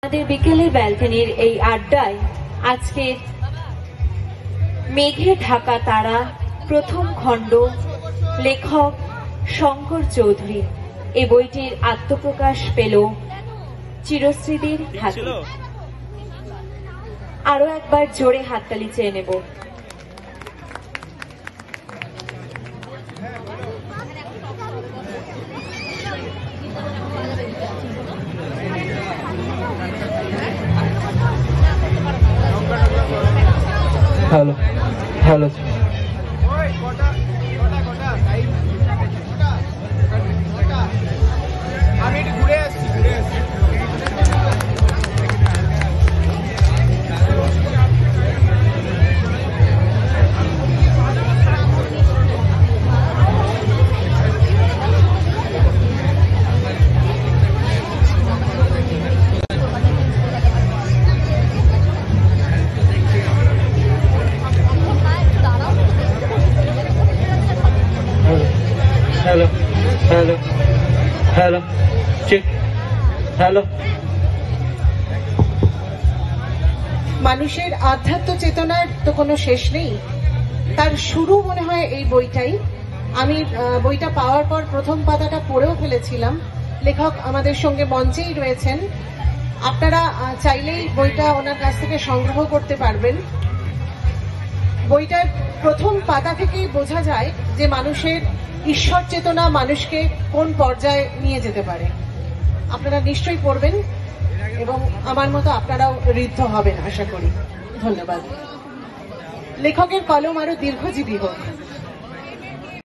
আমাদের বিকেলের ব্যালকনির এই আড্ডায় আজকে মেঘে ঢাকা তারা প্রথম খণ্ড, লেখক শঙ্কর চৌধুরী। এই বইটির আত্মপ্রকাশ পেল চিরস্মৃতির হাতে। আরো একবার জোরে হাততালি চেয়ে নেব। হ্যালো হ্যালো আমি একটু ঘুরে আসছি hello hello hello check hello. মানুষের আধ্যাত্ম চেতনার তো কোনো শেষ নেই, তার শুরু মনে হয় এই বইটাই। আমি বইটা পাওয়ার পর প্রথম পাতাটা পড়েও ফেলেছিলাম। লেখক আমাদের সঙ্গে মঞ্চেই রয়েছেন, আপনারা চাইলেই বইটা ওনার কাছ থেকে সংগ্রহ করতে পারবেন। বইটার প্রথম পাতা থেকেই বোঝা যায় যে মানুষের ঈশ্বর চেতনা মানুষকে কোন পর্যায়ে নিয়ে যেতে পারে। আপনারা নিশ্চয়ই পড়বেন এবং আমার মতো আপনারাও ঋদ্ধ হবেন আশা করি। ধন্যবাদ। লেখকের কলম আরো দীর্ঘজীবী হোক।